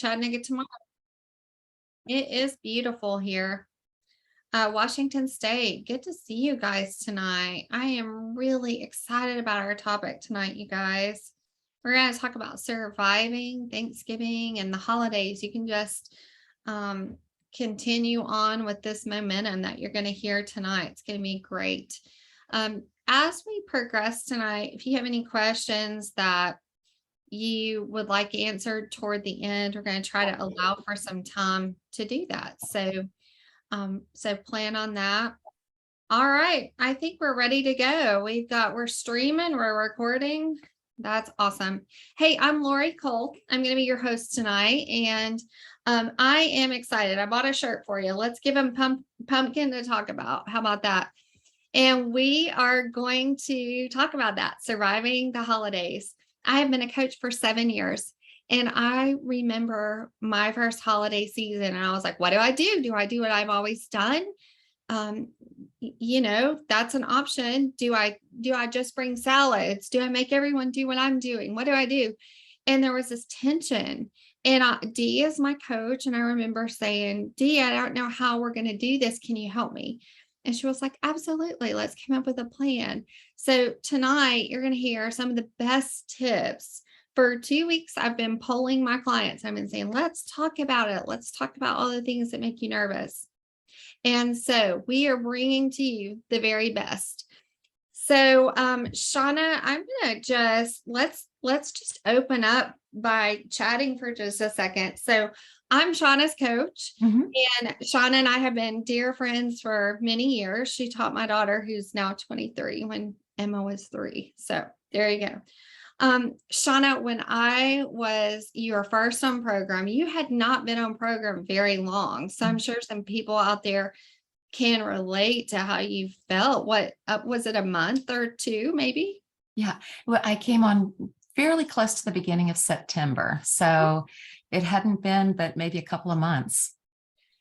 Chattanooga tomorrow. It is beautiful here. Washington State. Good to see you guys tonight. I am really excited about our topic tonight, you guys. We're going to talk about surviving Thanksgiving and the holidays. You can just um, continue on with this momentum that you're going to hear tonight. It's going to be great. As we progress tonight, if you have any questions that you would like answered toward the end, we're going to try to allow for some time to do that. So plan on that. All right. I think we're ready to go. We're streaming, we're recording. That's awesome. Hey, I'm Lori Cole. I'm going to be your host tonight. And I am excited. I bought a shirt for you. Let's give him pumpkin to talk about. How about that? And we are going to talk about that, surviving the holidays. I have been a coach for 7 years. And I remember my first holiday season, and I was like, what do I do? Do I do what I've always done? Um, that's an option. Do I just bring salads? Do I make everyone do what I'm doing? What do I do? And there was this tension. And Dee is my coach. And I remember saying, Dee, I don't know how we're going to do this. Can you help me? And she was like, absolutely. Let's come up with a plan. So tonight you're going to hear some of the best tips. For 2 weeks, I've been polling my clients. I've been saying, let's talk about it. Let's talk about all the things that make you nervous. And so we are bringing to you the very best. So, Shauna, I'm going to let's just open up by chatting for just a second. So I'm Shauna's coach, and Shauna and I have been dear friends for many years. She taught my daughter, who's now 23, when Emma was 3. So there you go. Shauna, when I was your first on program, you had not been on program very long. So I'm sure some people out there can relate to how you felt. What was it, a month or 2, maybe? Yeah. Well, I came on fairly close to the beginning of September. So it hadn't been but maybe a couple of months.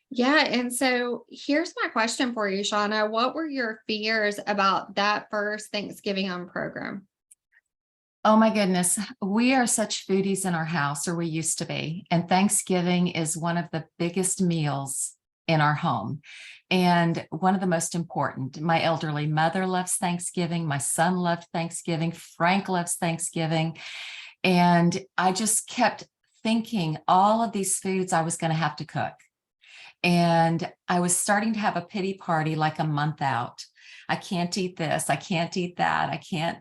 Yeah. And so here's my question for you, Shauna. What were your fears about that first Thanksgiving on program? Oh my goodness. We are such foodies in our house, or we used to be. And Thanksgiving is one of the biggest meals in our home. And one of the most important. My elderly mother loves Thanksgiving. My son loved Thanksgiving. Frank loves Thanksgiving. And I just kept thinking all of these foods I was going to have to cook. And I was starting to have a pity party like a month out. I can't eat this. I can't eat that. I can't,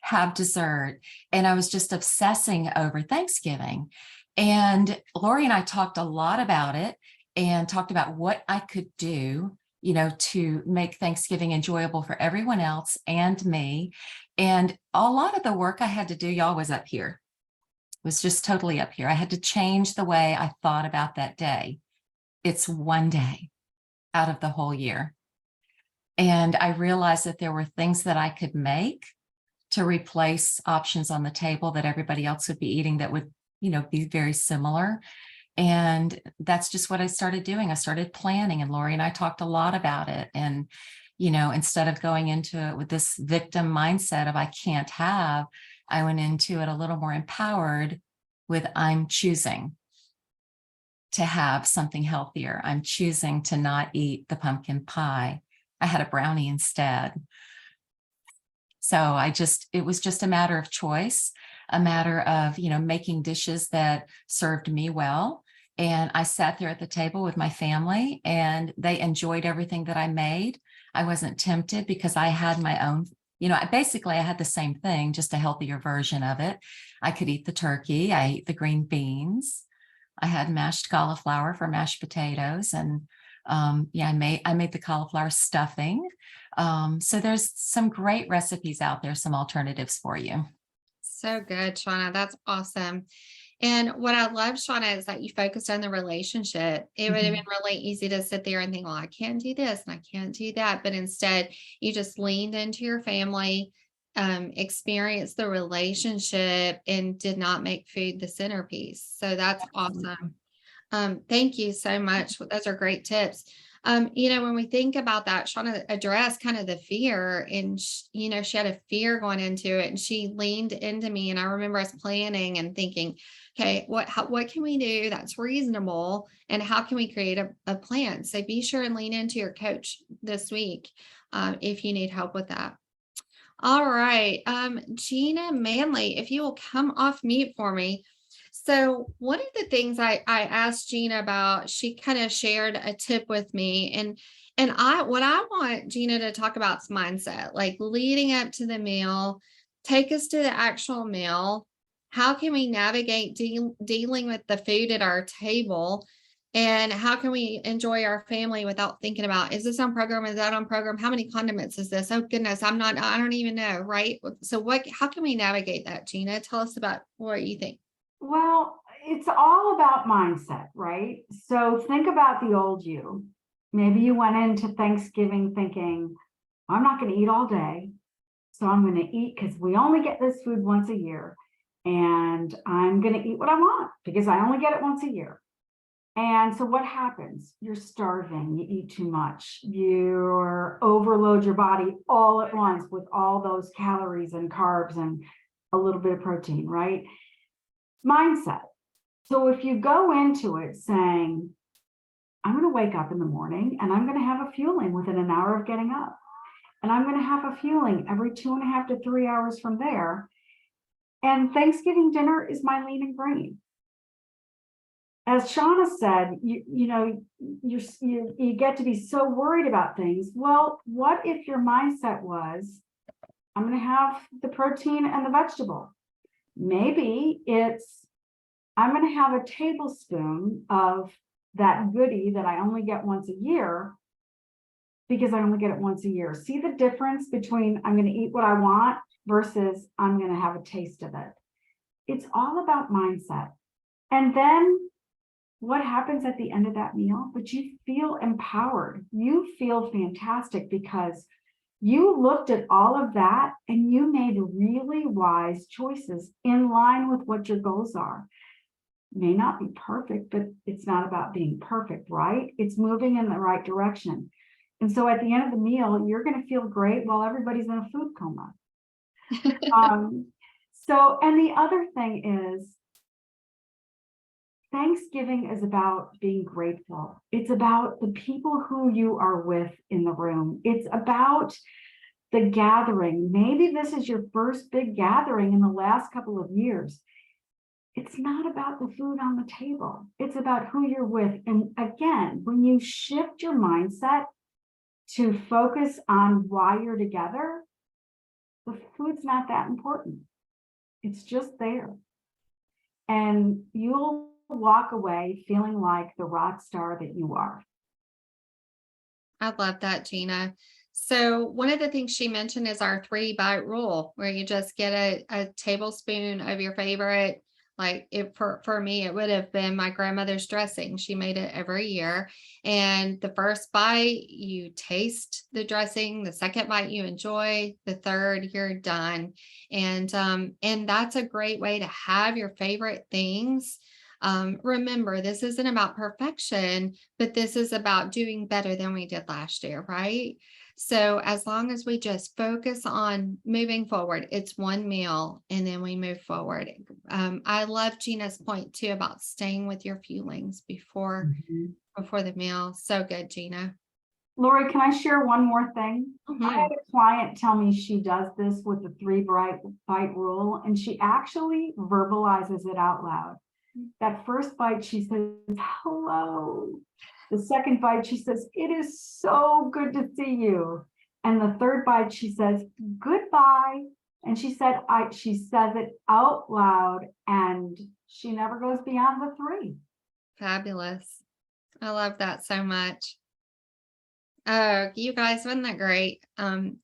have dessert. And I was just obsessing over Thanksgiving. And Lori and I talked a lot about it and talked about what I could do, to make Thanksgiving enjoyable for everyone else and me. And a lot of the work I had to do, y'all, was up here. It was just totally up here. I had to change the way I thought about that day. It's one day out of the whole year. And I realized that there were things that I could make to replace options on the table that everybody else would be eating that would, be very similar. And that's just what I started doing. I started planning, and Lori and I talked a lot about it. And, instead of going into it with this victim mindset of I can't have, I went into it a little more empowered with I'm choosing to have something healthier. I'm choosing to not eat the pumpkin pie. I had a brownie instead. So it was just a matter of choice, a matter of, making dishes that served me well. And I sat there at the table with my family, and they enjoyed everything that I made. I wasn't tempted because I had my own, I had the same thing, just a healthier version of it. I could eat the turkey. I ate the green beans. I had mashed cauliflower for mashed potatoes, and I made the cauliflower stuffing. So there's some great recipes out there, some alternatives for you. So good, Shauna. That's awesome. And what I love, Shauna, is that you focused on the relationship. It would have been really easy to sit there and think, well, I can't do this and I can't do that. But instead, you just leaned into your family, experienced the relationship, and did not make food the centerpiece. So that's awesome. Thank you so much. Those are great tips. When we think about that, Shauna addressed kind of the fear, and she had a fear going into it, and she leaned into me. And I remember us planning and thinking, okay, what can we do that's reasonable, and how can we create a plan? So be sure and lean into your coach this week if you need help with that. All right, Gina Manley, if you will come off mute for me. So one of the things I asked Gina about, she kind of shared a tip with me, and what I want Gina to talk about is mindset, like leading up to the meal, take us to the actual meal. How can we navigate dealing with the food at our table? And how can we enjoy our family without thinking about, is this on program? Is that on program? How many condiments is this? Oh goodness, I don't even know. Right. So how can we navigate that, Gina? Tell us about what you think. Well, it's all about mindset, right? So think about the old you. Maybe you went into Thanksgiving thinking, I'm not going to eat all day. So I'm going to eat because we only get this food once a year. And I'm going to eat what I want because I only get it once a year. And so what happens? You're starving, you eat too much, you overload your body all at once with all those calories and carbs and a little bit of protein, right? Mindset. So if you go into it saying, I'm going to wake up in the morning and I'm going to have a fueling within an hour of getting up. And I'm going to have a fueling every 2.5 to 3 hours from there. And Thanksgiving dinner is my lean grain. As Shauna said, you get to be so worried about things. Well, what if your mindset was, I'm going to have the protein and the vegetable? Maybe it's, I'm going to have a tablespoon of that goodie that I only get once a year because I only get it once a year. See the difference between I'm going to eat what I want versus I'm going to have a taste of it. It's all about mindset. And then what happens at the end of that meal? But you feel empowered. You feel fantastic because you looked at all of that and you made really wise choices in line with what your goals are. May not be perfect, but it's not about being perfect, right? It's moving in the right direction. And so at the end of the meal, you're going to feel great while everybody's in a food coma. And the other thing is, Thanksgiving is about being grateful. It's about the people who you are with in the room. It's about the gathering. Maybe this is your first big gathering in the last couple of years. It's not about the food on the table. It's about who you're with. And again, when you shift your mindset to focus on why you're together, the food's not that important. It's just there. And you'll walk away feeling like the rock star that you are. I love that, Gina. So one of the things she mentioned is our 3-bite rule, where you just get a tablespoon of your favorite. Like for me, it would have been my grandmother's dressing. She made it every year. And the first bite, you taste the dressing. The second bite, you enjoy. The third, you're done. And that's a great way to have your favorite things. Remember, this isn't about perfection, but this is about doing better than we did last year, right? So as long as we just focus on moving forward, it's one meal and then we move forward. I love Gina's point too about staying with your feelings before the meal. So good, Gina. Lori, can I share one more thing? I had a client tell me she does this with the 3-bite rule, and she actually verbalizes it out loud. That first bite, she says, hello. The second bite, she says, it is so good to see you. And the third bite, she says, goodbye. And she says it out loud, and she never goes beyond the 3. Fabulous. I love that so much. Oh, you guys, wasn't that great?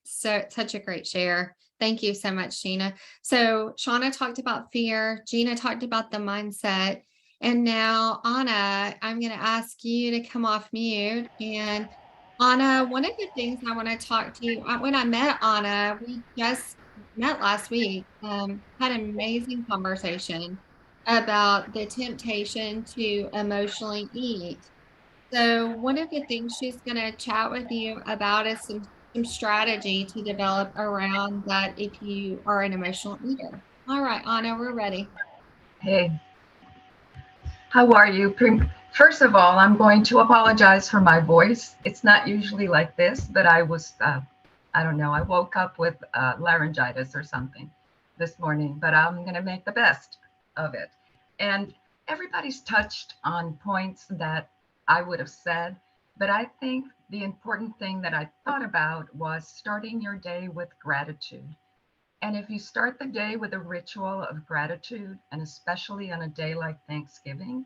So such a great share. Thank you so much, Gina. So Shauna talked about fear. Gina talked about the mindset. And now, Anna, I'm going to ask you to come off mute. And Anna, one of the things I want to talk to you, when I met Anna, we just met last week, had an amazing conversation about the temptation to emotionally eat. So one of the things she's going to chat with you about is some strategy to develop around that if you are an emotional eater. All right, Anna, we're ready. Hey, How are you? First of all, I'm going to apologize for my voice. It's not usually like this, but I don't know, I woke up with laryngitis or something this morning, but I'm going to make the best of it. And everybody's touched on points that I would have said, but I think the important thing that I thought about was starting your day with gratitude. And if you start the day with a ritual of gratitude, and especially on a day like Thanksgiving,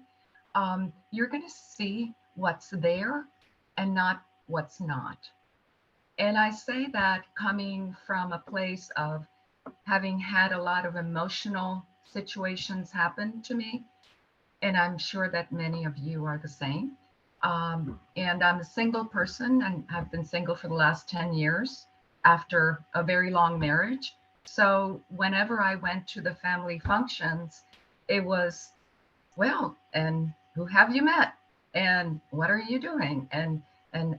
you're going to see what's there and not what's not. And I say that coming from a place of having had a lot of emotional situations happen to me. And I'm sure that many of you are the same. And I'm a single person and have been single for the last 10 years after a very long marriage. So whenever I went to the family functions, it was, well, and who have you met? And what are you doing? And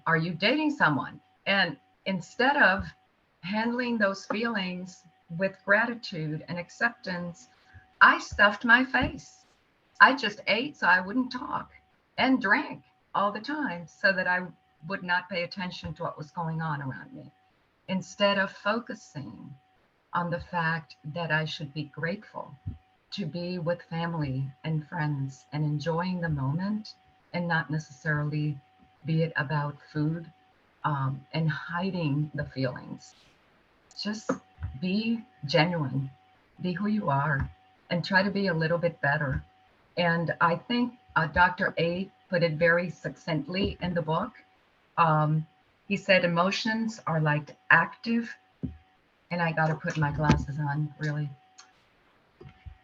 are you dating someone? And instead of handling those feelings with gratitude and acceptance, I stuffed my face. I just ate so I wouldn't talk and drank all the time so that I would not pay attention to what was going on around me. Instead of focusing on the fact that I should be grateful to be with family and friends and enjoying the moment and not necessarily be it about food and hiding the feelings. Just be genuine, be who you are, and try to be a little bit better. And I think Dr. A put it very succinctly in the book. He said emotions are like active, and I got to put my glasses on, really.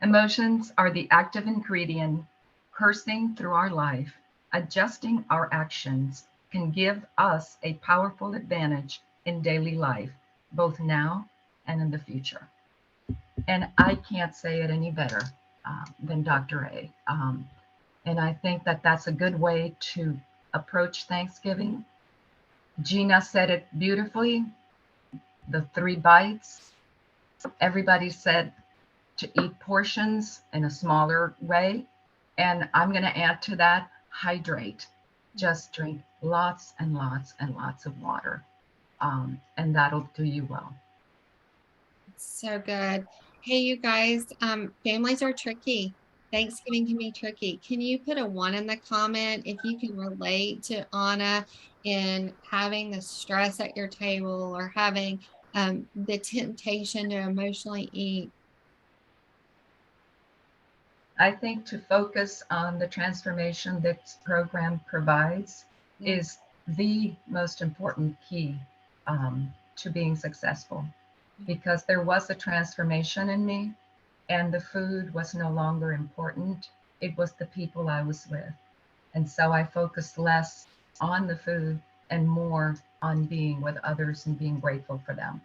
Emotions are the active ingredient coursing through our life. Adjusting our actions can give us a powerful advantage in daily life, both now and in the future. And I can't say it any better than Dr. A. And I think that that's a good way to approach Thanksgiving. Gina said it beautifully, the 3 bites. Everybody said to eat portions in a smaller way. And I'm going to add to that, hydrate. Just drink lots and lots and lots of water. And that'll do you well. So good. Hey, you guys, families are tricky. Thanksgiving can be tricky. Can you put a 1 in the comment if you can relate to Anna in having the stress at your table or having the temptation to emotionally eat? I think to focus on the transformation this program provides is the most important key to being successful, because there was a transformation in me and the food was no longer important. It was the people I was with. And so I focused less on the food and more on being with others and being grateful for them.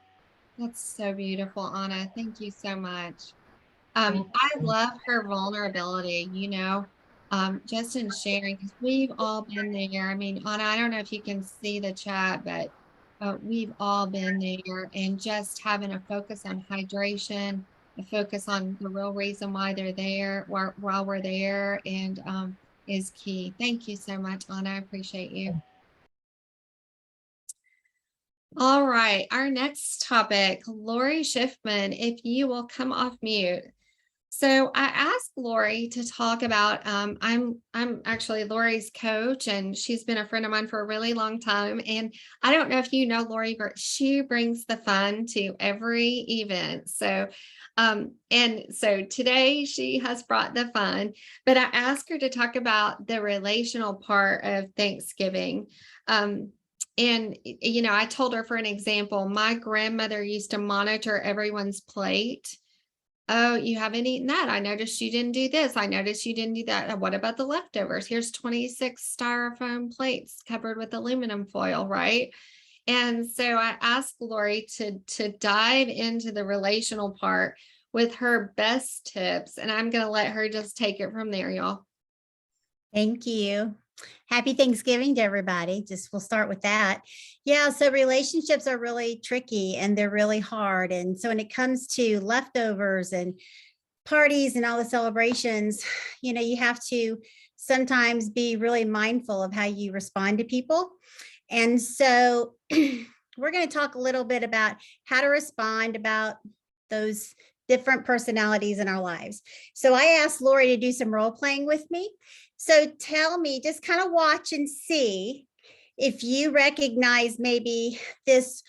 That's so beautiful, Anna. Thank you so much. I you. love her vulnerability, just in sharing, because we've all been there. I mean, Anna, I don't know if you can see the chat, but we've all been there, and just having a focus on hydration, a focus on the real reason why they're there, while we're there, and is key. Thank you so much, Anna. I appreciate you. All right, our next topic, Lori Schiffman, if you will come off mute. So I asked Lori to talk about, I'm actually Lori's coach, and she's been a friend of mine for a really long time. And I don't know if you know Lori, but she brings the fun to every event. So, and so today she has brought the fun, but I asked her to talk about the relational part of Thanksgiving. And, I told her, for an example, my grandmother used to monitor everyone's plate. Oh, you haven't eaten that. I noticed you didn't do this. I noticed you didn't do that. What about the leftovers? Here's 26 styrofoam plates covered with aluminum foil, right? And so I asked Lori to dive into the relational part with her best tips, and I'm going to let her just take it from there, y'all. Thank you. Happy Thanksgiving to everybody. We'll start with that. Yeah, so relationships are really tricky and they're really hard. And so when it comes to leftovers and parties and all the celebrations, you have to sometimes be really mindful of how you respond to people. And so we're going to talk a little bit about how to respond about those different personalities in our lives. So I asked Lori to do some role playing with me. So tell me, just kind of watch and see if you recognize maybe this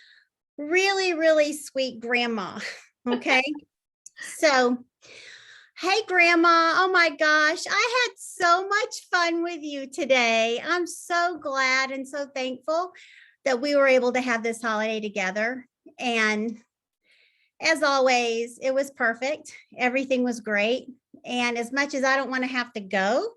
really, really sweet grandma. Okay. So, hey, Grandma. Oh my gosh. I had so much fun with you today. I'm so glad and so thankful that we were able to have this holiday together. And as always, it was perfect. Everything was great. And as much as I don't want to have to go,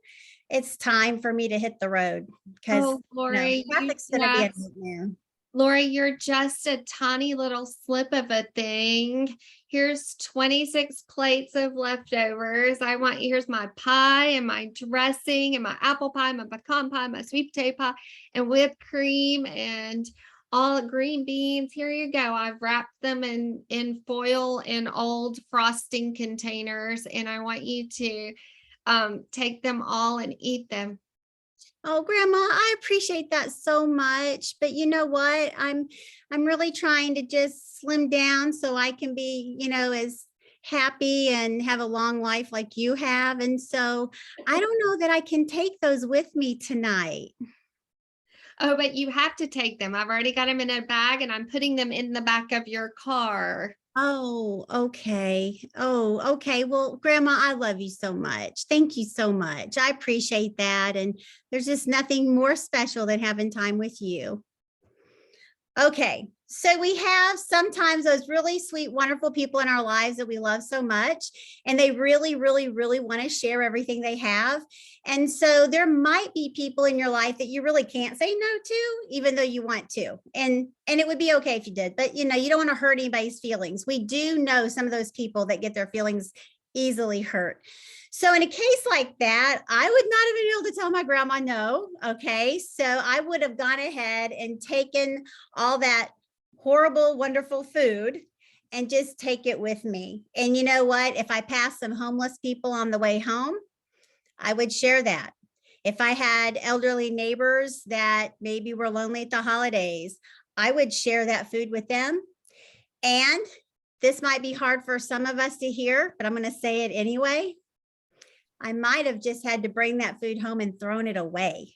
it's time for me to hit the road because Oh, Lori, traffic's going to be a nightmare. Lori, you're just a tiny little slip of a thing. Here's 26 plates of leftovers. Here's my pie and my dressing and my apple pie, my pecan pie, my sweet potato pie, and whipped cream and all green beans. Here you go. I've wrapped them in foil in old frosting containers, and I want you to take them all and eat them. Oh, Grandma, I appreciate that so much. But you know what? I'm really trying to just slim down so I can be, as happy and have a long life like you have. And so I don't know that I can take those with me tonight. Oh, but you have to take them. I've already got them in a bag and I'm putting them in the back of your car. Oh, okay. Oh, okay. Well, Grandma, I love you so much. Thank you so much. I appreciate that. And there's just nothing more special than having time with you. Okay. So we have sometimes those really sweet, wonderful people in our lives that we love so much, and they really, really, really want to share everything they have. And so there might be people in your life that you really can't say no to, even though you want to. And it would be okay if you did, but you don't want to hurt anybody's feelings. We do know some of those people that get their feelings easily hurt. So in a case like that, I would not have been able to tell my grandma no. Okay. So I would have gone ahead and taken all that horrible, wonderful food and just take it with me. And you know what? If I passed some homeless people on the way home, I would share that. If I had elderly neighbors that maybe were lonely at the holidays, I would share that food with them. And this might be hard for some of us to hear, but I'm going to say it anyway. I might have just had to bring that food home and thrown it away.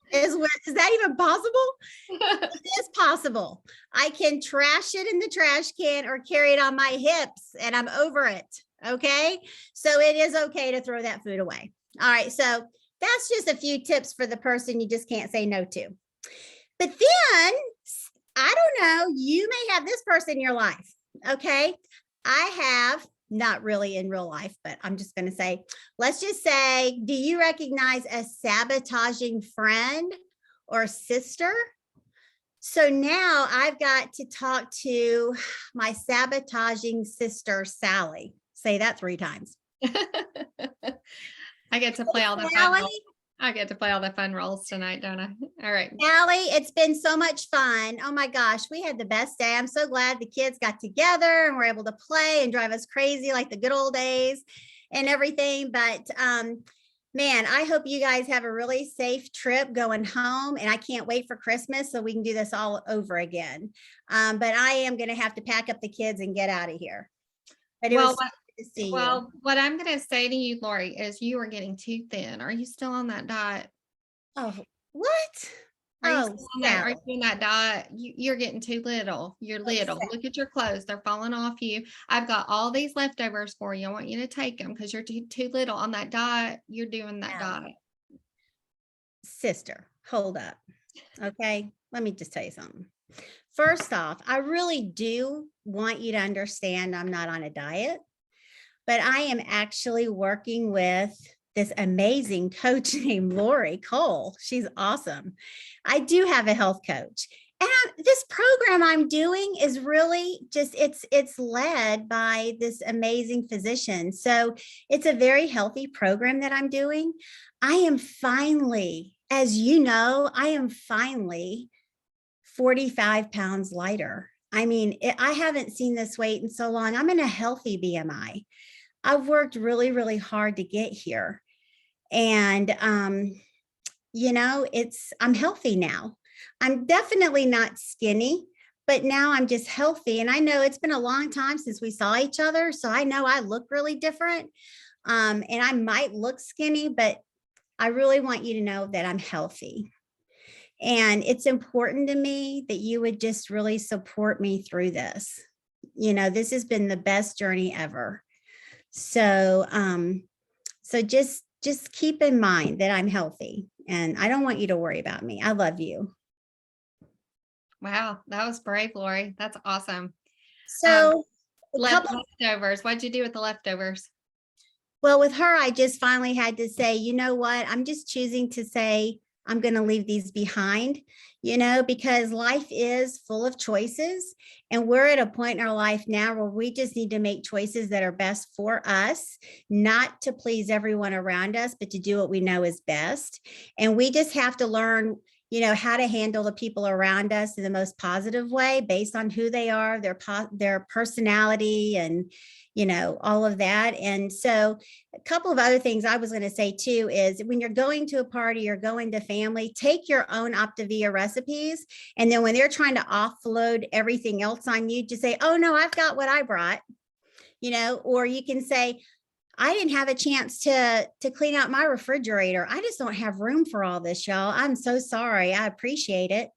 Is that even possible? It is possible. I can trash it in the trash can or carry it on my hips and I'm over it. Okay. So it is okay to throw that food away. All right. So that's just a few tips for the person you just can't say no to. But then I don't know, you may have this person in your life. Okay. I have, not really in real life, but I'm just going to say, let's just say, do you recognize a sabotaging friend or sister? So now I've got to talk to my sabotaging sister, Sally. Say that 3 times. I get to play all the fun Sally, roles. I get to play all the fun roles tonight, don't I? All right. Sally, it's been so much fun. Oh my gosh, we had the best day. I'm so glad the kids got together and were able to play and drive us crazy like the good old days and everything. But man, I hope you guys have a really safe trip going home. And I can't wait for Christmas so we can do this all over again. But I am going to have to pack up the kids and get out of here. But it was good to see you. What I'm going to say to you, Lori, is you are getting too thin. Are you still on that diet? Oh, what? Are you Oh, still on that? Are you Sally. doing that diet? You're getting too little. You're little. Sally. Look at your clothes. They're falling off you. I've got all these leftovers for you. I want you to take them because you're too little on that diet. You're doing that diet. Sister, hold up. Okay, let me just tell you something. First off, I really do want you to understand I'm not on a diet, but I am actually working with this amazing coach named Lori Cole. She's awesome. I do have a health coach. And this program I'm doing is really just, it's led by this amazing physician. So it's a very healthy program that I'm doing. I am finally, as you know, I am finally 45 pounds lighter. I mean, I haven't seen this weight in so long. I'm in a healthy BMI. I've worked really, really hard to get here. And, I'm healthy now. I'm definitely not skinny, but now I'm just healthy. And I know it's been a long time since we saw each other. So I know I look really different. And I might look skinny, but I really want you to know that I'm healthy. And it's important to me that you would just really support me through this. This has been the best journey ever. So, just keep in mind that I'm healthy and I don't want you to worry about me. I love you. Wow, that was brave, Lori. That's awesome. So, a couple, Leftovers. What'd you do with the leftovers? well, with her, I just finally had to say, you know what? I'm just choosing to say, I'm going to leave these behind, because life is full of choices. And we're at a point in our life now where we just need to make choices that are best for us, not to please everyone around us, but to do what we know is best. And we just have to learn, how to handle the people around us in the most positive way based on who they are, their personality, and, all of that. And so a couple of other things I was going to say too is when you're going to a party or going to family, take your own Optavia recipes. And then when they're trying to offload everything else on you, just say, oh no, I've got what I brought, or you can say, I didn't have a chance to clean out my refrigerator. I just don't have room for all this, y'all. I'm so sorry. I appreciate it.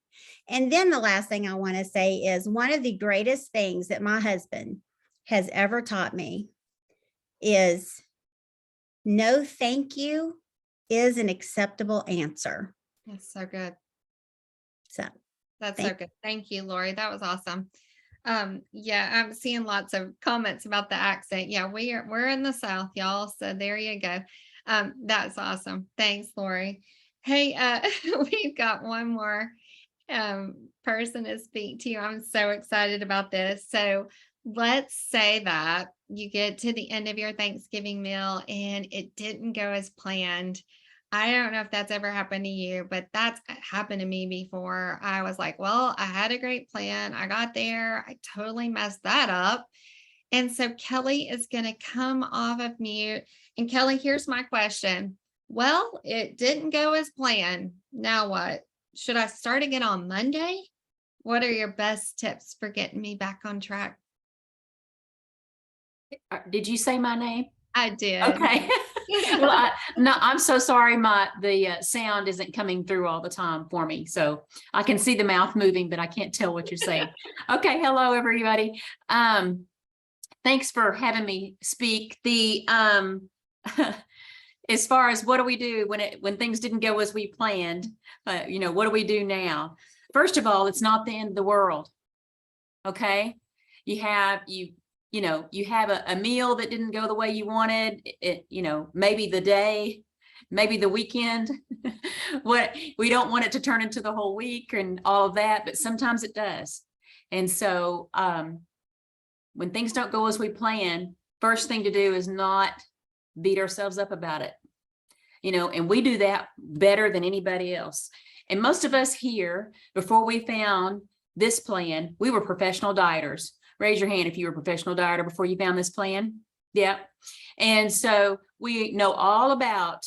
And then the last thing I want to say is one of the greatest things that my husband has ever taught me is no thank you is an acceptable answer. That's so good. So That's so good. Thank you, Lori. That was awesome. Yeah, I'm seeing lots of comments about the accent. Yeah, we're in the South, y'all. So there you go. That's awesome. Thanks, Lori. Hey, we've got one more person to speak to you. I'm so excited about this. So let's say that you get to the end of your Thanksgiving meal and it didn't go as planned. I don't know if that's ever happened to you, but that's happened to me before. I was like, well, I had a great plan. I got there. I totally messed that up. And so Kelly is going to come off of mute. And Kelly, here's my question. Well, it didn't go as planned. Now what? Should I start again on Monday? What are your best tips for getting me back on track? Did you say my name? I did. Okay. Well, no, I'm so sorry. The sound isn't coming through all the time for me. So I can see the mouth moving, but I can't tell what you're saying. Okay. Hello, everybody. Thanks for having me speak. As far as what do we do when things didn't go as we planned, what do we do now? First of all, it's not the end of the world. Okay. You have a meal that didn't go the way you wanted. Maybe the day, maybe the weekend. We don't want it to turn into the whole week and all of that, but sometimes it does. And so when things don't go as we plan, first thing to do is not beat ourselves up about it. And we do that better than anybody else. And most of us here, before we found this plan, we were professional dieters. Raise your hand if you were a professional dieter before you found this plan. Yeah. And so we know all about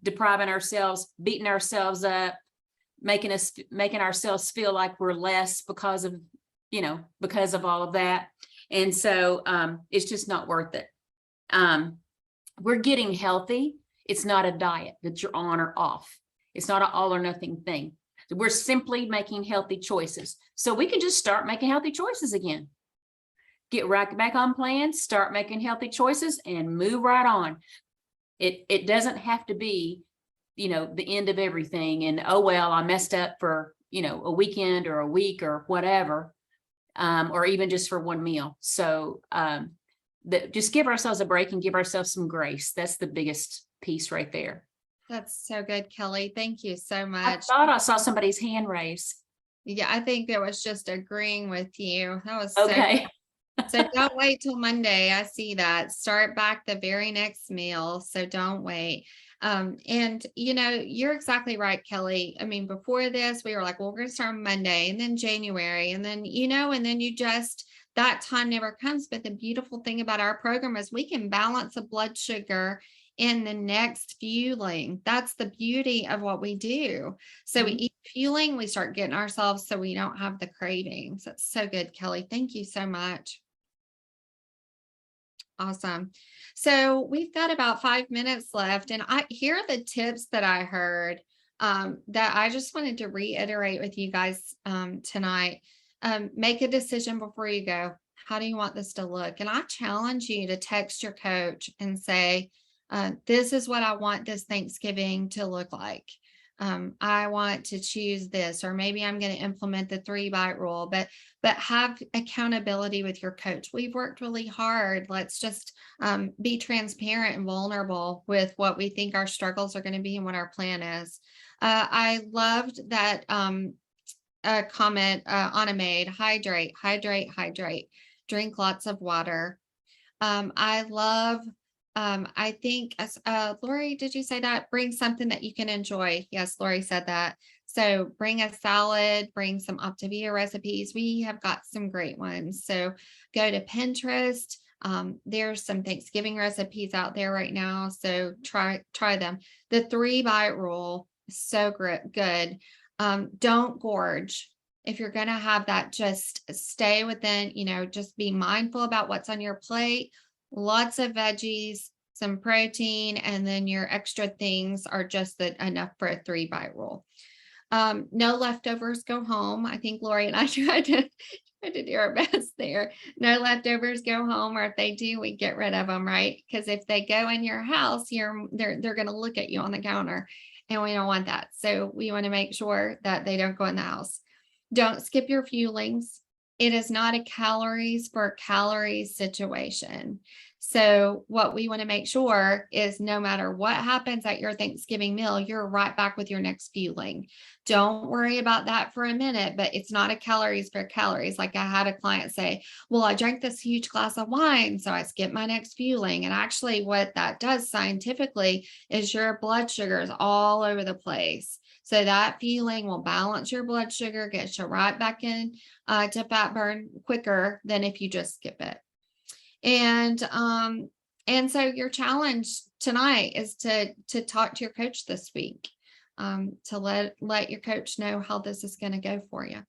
depriving ourselves, beating ourselves up, making ourselves feel like we're less because of all of that. And so it's just not worth it. We're getting healthy. It's not a diet that you're on or off. It's not an all or nothing thing. We're simply making healthy choices. So we can just start making healthy choices again. Get right back on plan, start making healthy choices and move right on. It doesn't have to be, the end of everything. And, oh, well, I messed up for, a weekend or a week or whatever, or even just for one meal. So just give ourselves a break and give ourselves some grace. That's the biggest piece right there. That's so good, Kelly. Thank you so much. I thought I saw somebody's hand raised. Yeah, I think it was just agreeing with you. That was Okay. So don't wait till Monday. I see that. Start back the very next meal. So don't wait. And you're exactly right, Kelly. I mean, before this, we were like, well, we're going to start on Monday and then January and then, and then you just that time never comes. But the beautiful thing about our program is we can balance a blood sugar in the next fueling. That's the beauty of what we do. So we Mhm. eat fueling, we start getting ourselves so we don't have the cravings. That's so good, Kelly. Thank you so much. Awesome. So we've got about 5 minutes left, and here are the tips that I heard that I just wanted to reiterate with you guys tonight. Make a decision before you go. How do you want this to look? And I challenge you to text your coach and say, this is what I want this Thanksgiving to look like. I want to choose this, or maybe I'm going to implement the 3-bite rule, but have accountability with your coach. We've worked really hard. Let's just be transparent and vulnerable with what we think our struggles are going to be and what our plan is. I loved that comment Anna made: hydrate, hydrate, hydrate, drink lots of water. I love, I think, as Lori, did you say that? Bring something that you can enjoy. Yes, Lori said that. So bring a salad, bring some Optavia recipes. We have got some great ones. So go to Pinterest. There's some Thanksgiving recipes out there right now. So try them. The 3-bite rule is so good. Don't gorge. If you're going to have that, just stay within, just be mindful about what's on your plate. Lots of veggies, some protein, and then your extra things are just enough for a 3-bite rule. No leftovers go home. I think Lori and I tried to do our best there. No leftovers go home, or if they do, we get rid of them, right? Because if they go in your house, they're going to look at you on the counter, and we don't want that. So we want to make sure that they don't go in the house. Don't skip your fuelings. It is not a calories for calories situation. So what we want to make sure is no matter what happens at your Thanksgiving meal, you're right back with your next fueling. Don't worry about that for a minute, but it's not a calories for calories. Like I had a client say, well, I drank this huge glass of wine, so I skipped my next fueling. And actually what that does scientifically is your blood sugar is all over the place. So that fueling will balance your blood sugar, get you right back in to fat burn quicker than if you just skip it. And so your challenge tonight is to talk to your coach this week, to let your coach know how this is going to go for you.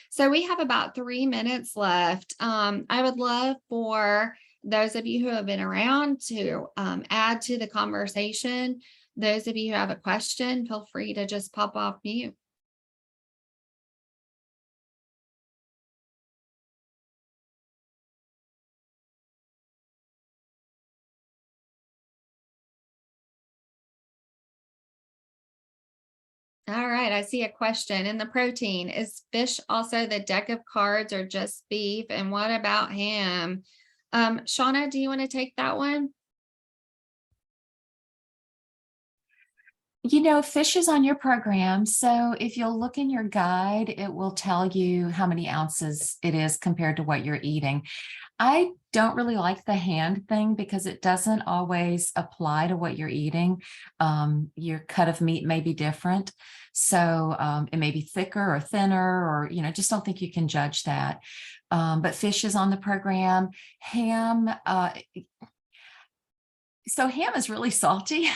So we have about 3 minutes left. I would love for those of you who have been around to add to the conversation. Those of you who have a question, feel free to just pop off mute. All right, I see a question. In the protein, is fish also the deck of cards or just beef? And what about ham? Shauna, do you want to take that one? Fish is on your program. So if you'll look in your guide, it will tell you how many ounces it is compared to what you're eating. I don't really like the hand thing because it doesn't always apply to what you're eating. Your cut of meat may be different. So it may be thicker or thinner, or, just don't think you can judge that. But fish is on the program. Ham. So ham is really salty.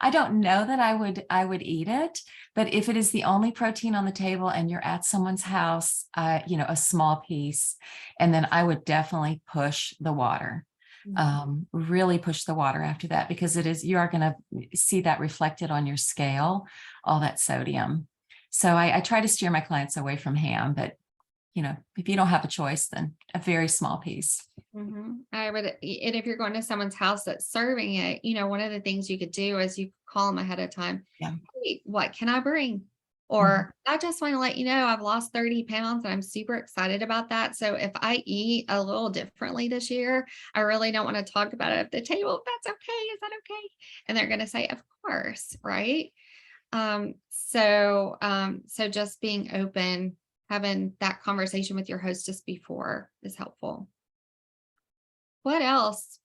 I don't know that I would eat it, but if it is the only protein on the table and you're at someone's house, a small piece, and then I would definitely push the water. Really push the water after that, because you are going to see that reflected on your scale, all that sodium. So I try to steer my clients away from ham, but if you don't have a choice, then a very small piece. I would, and if you're going to someone's house that's serving it, one of the things you could do is you call them ahead of time. Yeah. Hey, what can I bring? Or I just want to let you know I've lost 30 pounds and I'm super excited about that. So if I eat a little differently this year, I really don't want to talk about it at the table. That's okay. Is that okay? And they're going to say, of course, right? So just being open, having that conversation with your hostess before is helpful. What else?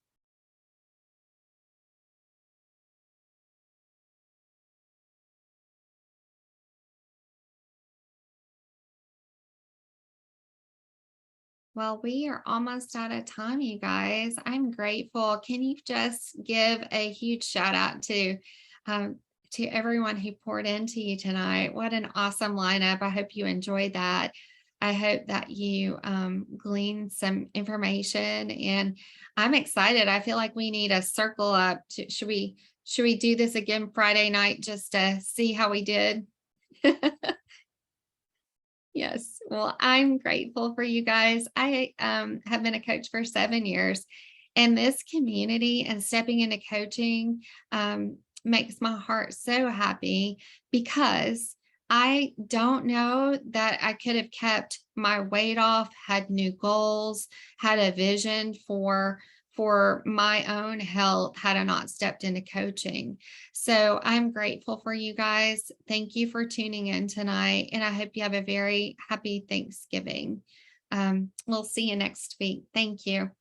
Well, we are almost out of time, you guys. I'm grateful. Can you just give a huge shout out um, to everyone who poured into you tonight? What an awesome lineup. I hope you enjoyed that. I hope that you gleaned some information, and I'm excited. I feel like we need a circle up. Should we do this again Friday night just to see how we did? Yes. Well, I'm grateful for you guys. I have been a coach for 7 years, and this community and stepping into coaching makes my heart so happy, because I don't know that I could have kept my weight off, had new goals, had a vision for my own health had I not stepped into coaching. So I'm grateful for you guys. Thank you for tuning in tonight, and I hope you have a very happy Thanksgiving. We'll see you next week. Thank you.